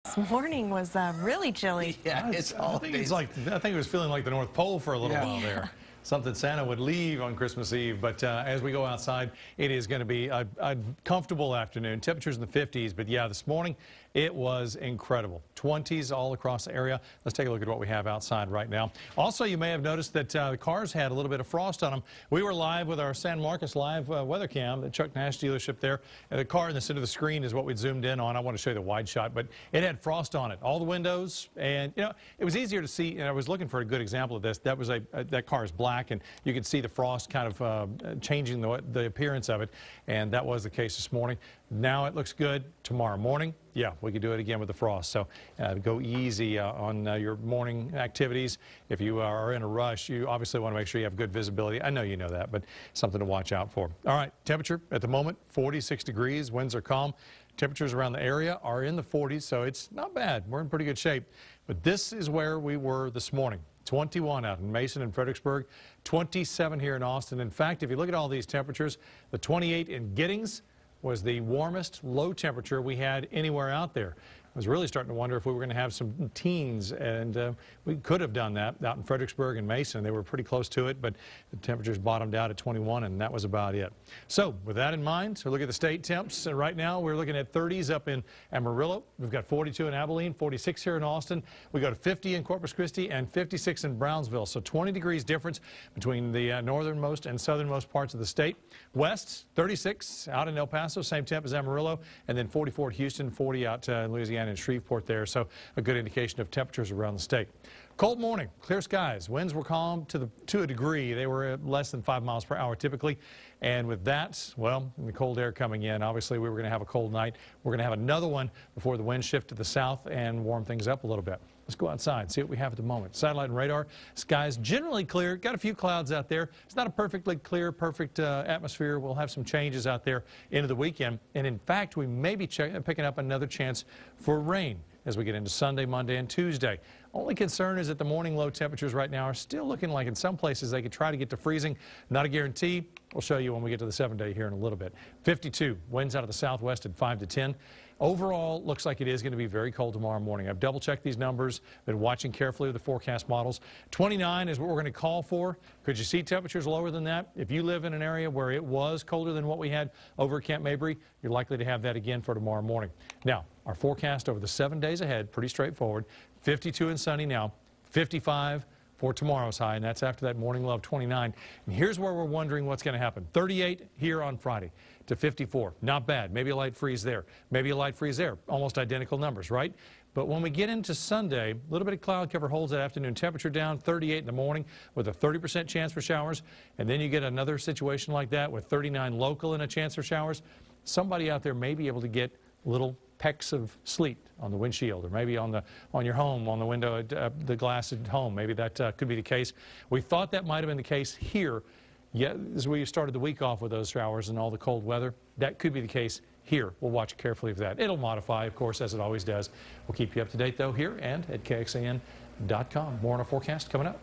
This morning was really chilly. Yeah, I think it was feeling like the North Pole for a little while there. Something Santa would leave on Christmas Eve. But as we go outside, it is going to be a comfortable afternoon. Temperatures in the 50s. But yeah, this morning it was incredible. 20s all across the area. Let's take a look at what we have outside right now. Also, you may have noticed that the cars had a little bit of frost on them. We were live with our San Marcos live weather cam, the Chuck Nash dealership there. And the car in the center of the screen is what we zoomed in on. I want to show you the wide shot, but it had frost on it. All the windows, and you know, it was easier to see. And I was looking for a good example of this. That was that car is black, and you could see the frost kind of changing the appearance of it. And that was the case this morning. Now it looks good. Tomorrow morning, yeah, we could do it again with the frost. So go easy on your morning activities. If you are in a rush, you obviously want to make sure you have good visibility. I know you know that, but something to watch out for. All right, temperature at the moment, 46 degrees. Winds are calm. Temperatures around the area are in the 40s, so it's not bad. We're in pretty good shape. But this is where we were this morning. 21 out in Mason and Fredericksburg, 27 here in Austin. In fact, if you look at all these temperatures, the 28 in Giddings was the warmest low temperature we had anywhere out there. I was really starting to wonder if we were going to have some teens, and we could have done that out in Fredericksburg and Mason. They were pretty close to it, but the temperatures bottomed out at 21, and that was about it. So with that in mind, so look at the state temps. And right now we're looking at 30s up in Amarillo. We've got 42 in Abilene, 46 here in Austin. We go to 50 in Corpus Christi and 56 in Brownsville. So 20 degrees difference between the northernmost and southernmost parts of the state. West, 36 out in El Paso, same temp as Amarillo, and then 44 at Houston, 40 out in Louisiana and Shreveport there, so a good indication of temperatures around the state. Cold morning, clear skies. Winds were calm to a degree. They were at less than 5 miles per hour typically, and with that, well, the cold air coming in, obviously we were going to have a cold night. We're going to have another one before the winds shift to the south and warm things up a little bit. Let's go outside and see what we have at the moment. Satellite and radar, skies generally clear. Got a few clouds out there. It's not a perfectly clear, perfect atmosphere. We'll have some changes out there into the weekend. And in fact, we may be picking up another chance for rain as we get into Sunday, Monday, and Tuesday. Only concern is that the morning low temperatures right now are still looking like in some places they could try to get to freezing. Not a guarantee. We'll show you when we get to the 7-day here in a little bit. 52, winds out of the southwest at 5 to 10. Overall, looks like it is going to be very cold tomorrow morning. I've double-checked these numbers, been watching carefully with the forecast models. 29 is what we're going to call for. Could you see temperatures lower than that? If you live in an area where it was colder than what we had over at Camp Mabry, you're likely to have that again for tomorrow morning. Now, our forecast over the 7 days ahead, pretty straightforward. 52 and sunny now, 55 for tomorrow's high, and that's after that morning low of 29. And here's where we're wondering what's going to happen. 38 here on Friday to 54. Not bad. Maybe a light freeze there. Maybe a light freeze there. Almost identical numbers, right? But when we get into Sunday, a little bit of cloud cover holds that afternoon temperature down, 38 in the morning with a 30% chance for showers. And then you get another situation like that with 39 local and a chance for showers. Somebody out there may be able to get little pecks of sleet on the windshield, or maybe on your home, on the window, the glass at home. Maybe that could be the case. We thought that might have been the case here. Yeah, as we started the week off with those showers and all the cold weather, that could be the case here. We'll watch carefully for that. It'll modify, of course, as it always does. We'll keep you up to date, though, here and at KXAN.com. More on our forecast coming up.